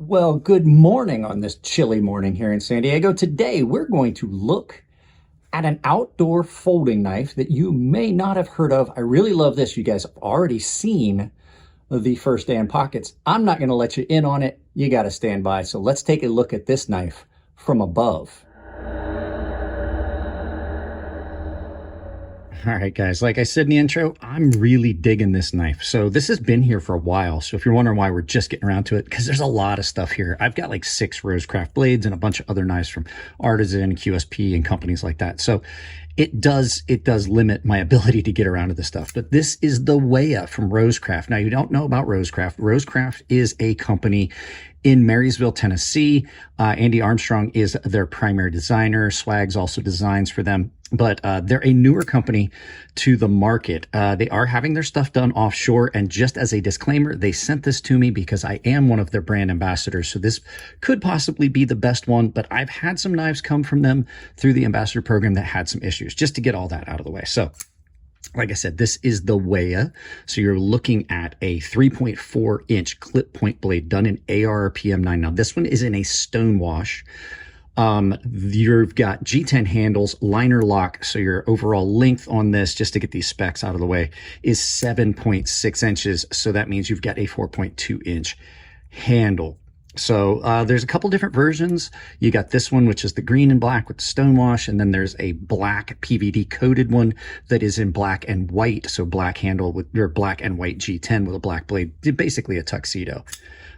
Well, good morning on this chilly morning here in San Diego. Today, we're going to look at an outdoor folding knife that you may not have heard of. I really love this. You guys have already seen the first day in pockets. I'm not going to let you in on it. You got to stand by. So let's take a look at this knife from above. All right, guys, like I said in the intro, I'm really digging this knife. So this has been here for a while. So if you're wondering why we're just getting around to it, because there's a lot of stuff here. I've got like 6 Rosecraft blades and a bunch of other knives from Artisan, QSP, and companies like that. So it does limit my ability to get around to this stuff. But this is the Wea from Rosecraft. Now, you don't know about Rosecraft. Rosecraft is a company in Marysville, Tennessee. Andy Armstrong is their primary designer. Swags also designs for them. But they're a newer company to the market. They are having their stuff done offshore. And just as a disclaimer, they sent this to me because I am one of their brand ambassadors. So this could possibly be the best one. But I've had some knives come from them through the ambassador program that had some issues, just to get all that out of the way. So like I said, this is the Wea. So you're looking at a 3.4 inch clip point blade done in AR PM9. Now this one is in a stone wash. You've got G10 handles, liner lock. So your overall length on this, just to get these specs out of the way, is 7.6 inches. So that means you've got a 4.2 inch handle. So there's a couple different versions. You got this one, which is the green and black with the stonewash, and then there's a black PVD coated one that is in black and white. So black handle with your black and white G10 with a black blade, basically a tuxedo.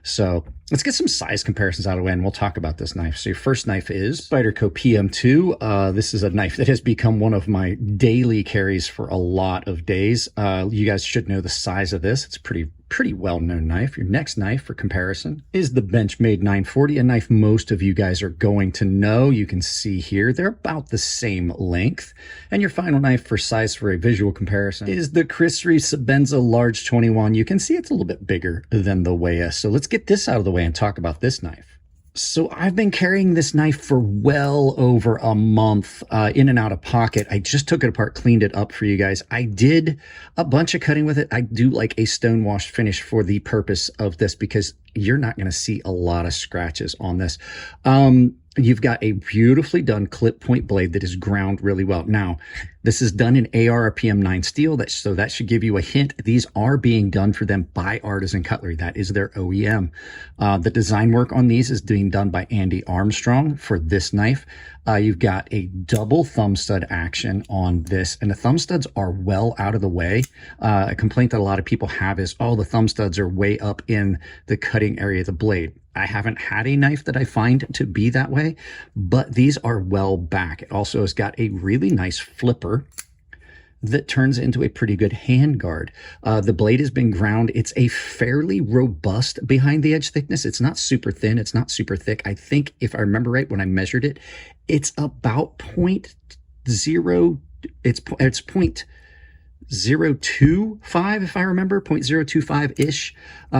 So let's get some size comparisons out of the way, and we'll talk about this knife. So your first knife is Spyderco PM2. This is a knife that has become one of my daily carries for a lot of days. You guys should know the size of this. It's a pretty well-known knife. Your next knife for comparison is the Benchmade 940, a knife most of you guys are going to know. You can see here they're about the same length. And your final knife for size for a visual comparison is the Chris Reeve Sebenza Large 21. You can see it's a little bit bigger than the Wea. So let's get this out of the way and talk about this knife. So I've been carrying this knife for well over a month, in and out of pocket. I just took it apart, cleaned it up for you guys. I did a bunch of cutting with it. I do like a stone wash finish for the purpose of this because you're not going to see a lot of scratches on this. You've got a beautifully done clip point blade that is ground really well. Now, this is done in AR PM9 steel, so that should give you a hint. These are being done for them by Artisan Cutlery. That is their OEM. The design work on these is being done by Andy Armstrong for this knife. You've got a double thumb stud action on this, and the thumb studs are well out of the way. A complaint that a lot of people have is, oh, the thumb studs are way up in the cutting area of the blade. I haven't had a knife that I find to be that way, but these are well back. It also has got a really nice flipper that turns into a pretty good hand guard. The blade has been ground. It's a fairly robust behind the edge thickness. It's not super thin. It's not super thick. I think if I remember right, when I measured it, it's about 0.0, it's 0.025, if I remember, 0.025-ish,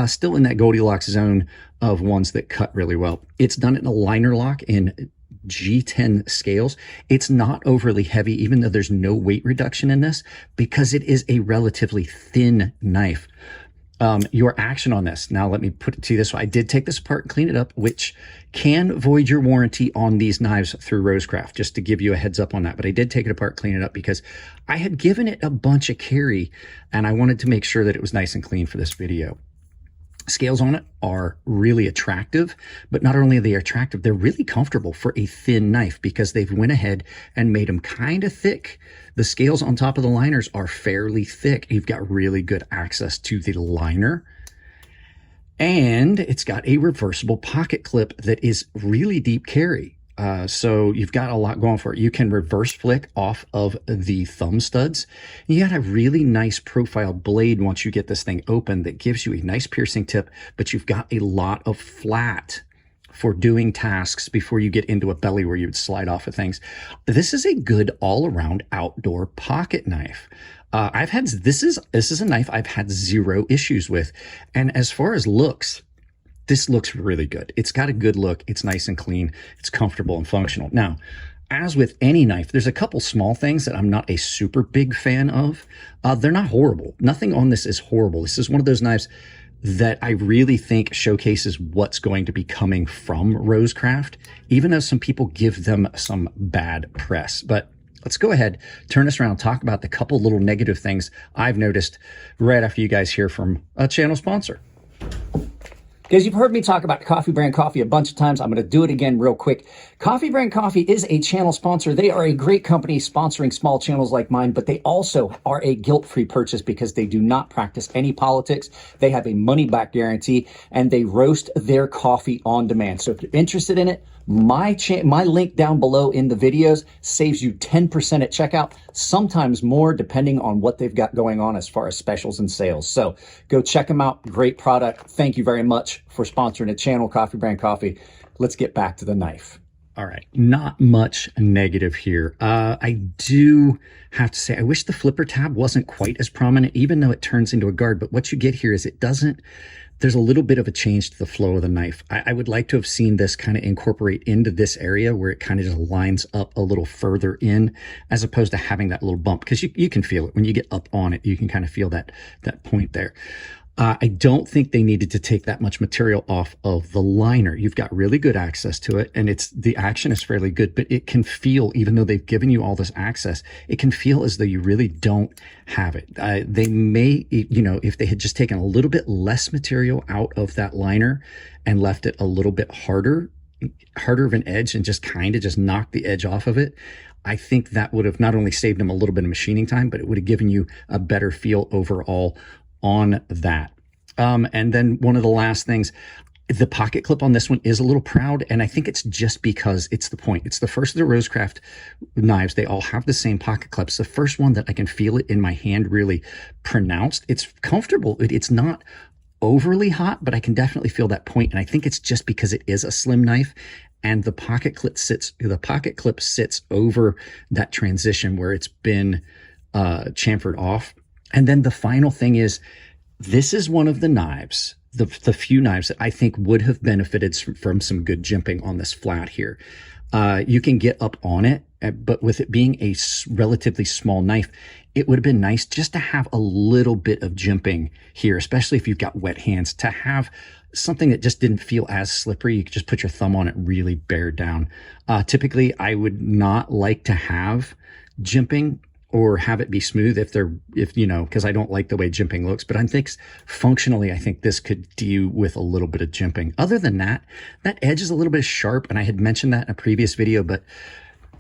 still in that Goldilocks zone of ones that cut really well. It's done in a liner lock in G10 scales. It's not overly heavy, even though there's no weight reduction in this, because it is a relatively thin knife. Your action on this, now let me put it to you this way. I did take this apart and clean it up, which can void your warranty on these knives through Rosecraft, just to give you a heads up on that. But I did take it apart, clean it up, because I had given it a bunch of carry and I wanted to make sure that it was nice and clean for this video. Scales on it are really attractive, but not only are they attractive, they're really comfortable for a thin knife because they've went ahead and made them kind of thick. The scales on top of the liners are fairly thick. You've got really good access to the liner. And it's got a reversible pocket clip that is really deep carry. So you've got a lot going for it. You can reverse flick off of the thumb studs. You got a really nice profile blade once you get this thing open that gives you a nice piercing tip, but you've got a lot of flat for doing tasks before you get into a belly where you would slide off of things. This is a good all-around outdoor pocket knife. This is a knife I've had 0 issues with. And as far as looks, this looks really good. It's got a good look. It's nice and clean. It's comfortable and functional. Now, as with any knife, there's a couple small things that I'm not a super big fan of. They're not horrible. Nothing on this is horrible. This is one of those knives that I really think showcases what's going to be coming from Rosecraft, even though some people give them some bad press. But let's go ahead, turn this around, talk about the couple little negative things I've noticed right after you guys hear from a channel sponsor. Guys, you've heard me talk about Coffee Brand Coffee a bunch of times. I'm going to do it again real quick. Coffee Brand Coffee is a channel sponsor. They are a great company sponsoring small channels like mine, but they also are a guilt-free purchase because they do not practice any politics. They have a money-back guarantee, and they roast their coffee on demand. So if you're interested in it, my link down below in the videos saves you 10% at checkout, sometimes more depending on what they've got going on as far as specials and sales. So go check them out. Great product. Thank you very much for sponsoring the channel, Coffee Brand Coffee. Let's get back to the knife. All right, not much negative here. I do have to say, I wish the flipper tab wasn't quite as prominent, even though it turns into a guard. But what you get here is there's a little bit of a change to the flow of the knife. I would like to have seen this kind of incorporate into this area where it kind of just lines up a little further in, as opposed to having that little bump, because you can feel it when you get up on it. You can kind of feel that point there. I don't think they needed to take that much material off of the liner. You've got really good access to it, and the action is fairly good, but it can feel, even though they've given you all this access, it can feel as though you really don't have it. They may, if they had just taken a little bit less material out of that liner and left it a little bit harder of an edge and just kind of just knocked the edge off of it, I think that would have not only saved them a little bit of machining time, but it would have given you a better feel overall on that. And then one of the last things, the pocket clip on this one is a little proud, and I think it's just because it's the point. It's the first of the Rosecraft knives. They all have the same pocket clips. The first one that I can feel it in my hand really pronounced. It's comfortable. It's not overly hot, but I can definitely feel that point, and I think it's just because it is a slim knife, and the pocket clip sits over that transition where it's been chamfered off. And then the final thing is, this is one of the knives, the few knives that I think would have benefited from some good jimping on this flat here. You can get up on it, but with it being a relatively small knife, it would have been nice just to have a little bit of jimping here, especially if you've got wet hands, to have something that just didn't feel as slippery. You could just put your thumb on it and really bear down. Typically, I would not like to have jimping or have it be smooth because I don't like the way jimping looks, but I think functionally, I think this could do with a little bit of jimping. Other than that, that edge is a little bit sharp, and I had mentioned that in a previous video, but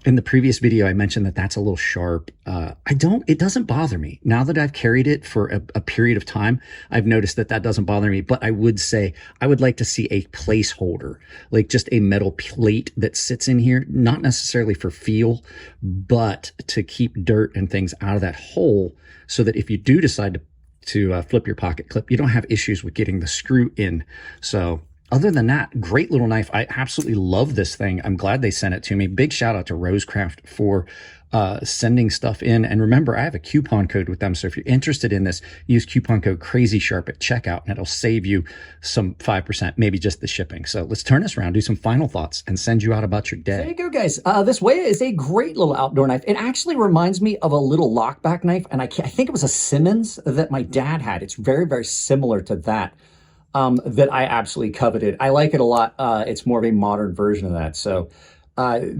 in the previous video, I mentioned that that's a little sharp. It doesn't bother me. Now that I've carried it for a period of time, I've noticed that doesn't bother me, but I would say I would like to see a placeholder, like just a metal plate that sits in here, not necessarily for feel, but to keep dirt and things out of that hole, so that if you do decide to flip your pocket clip, you don't have issues with getting the screw in. So other than that, great little knife. I absolutely love this thing. I'm glad they sent it to me. Big shout out to Rosecraft for sending stuff in. And remember, I have a coupon code with them. So if you're interested in this, use coupon code CrazySharp at checkout, and it'll save you some 5%, maybe just the shipping. So let's turn this around, do some final thoughts, and send you out about your day. There you go, guys. This Weya is a great little outdoor knife. It actually reminds me of a little lockback knife, and I think it was a Simmons that my dad had. It's very, very similar to that. That I absolutely coveted. I like it a lot. It's more of a modern version of that. So I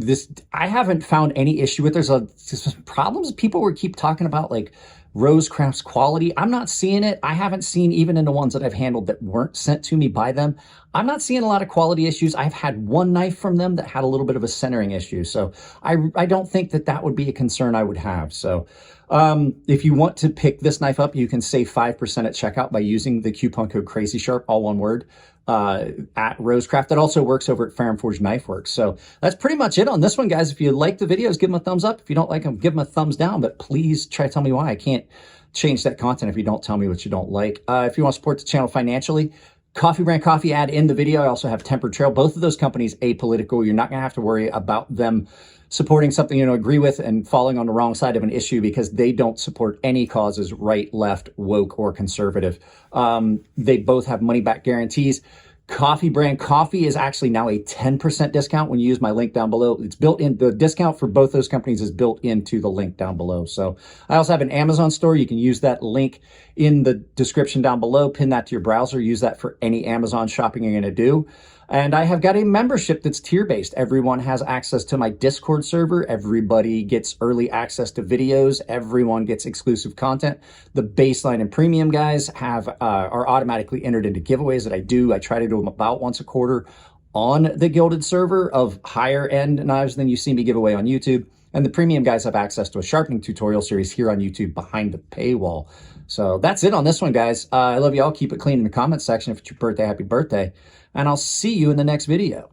haven't found any issue with. There's some problems. People were keep talking about like Rosecraft's quality. I'm not seeing it. I haven't seen, even in the ones that I've handled that weren't sent to me by them, I'm not seeing a lot of quality issues. I've had one knife from them that had a little bit of a centering issue. So I don't think that would be a concern I would have. So if you want to pick this knife up, you can save 5% at checkout by using the coupon code CrazySharp, all one word, at Rosecraft. That also works over at Fair and Forged Knife Works. So that's pretty much it on this one, guys. If you like the videos, give them a thumbs up. If you don't like them, give them a thumbs down. But please try to tell me why. I can't change that content if you don't tell me what you don't like. If you want to support the channel financially, Coffee Brand Coffee ad in the video. I also have Tempered Trail. Both of those companies apolitical. You're not going to have to worry about them supporting something you don't agree with and falling on the wrong side of an issue, because they don't support any causes, right, left, woke, or conservative. They both have money-back guarantees. Coffee brand. Coffee is actually now a 10% discount when you use my link down below. It's built in. The discount for both those companies is built into the link down below. So I also have an Amazon store. You can use that link in the description down below, pin that to your browser, use that for any Amazon shopping you're going to do. And I have got a membership that's tier-based. Everyone has access to my Discord server. Everybody gets early access to videos. Everyone gets exclusive content. The baseline and premium guys are automatically entered into giveaways that I do. I try to do them about once a quarter on the Gilded server of higher end knives than you see me give away on YouTube. And the premium guys have access to a sharpening tutorial series here on YouTube behind the paywall. So that's it on this one, guys. I love you all. Keep it clean in the comments section. If it's your birthday, happy birthday. And I'll see you in the next video.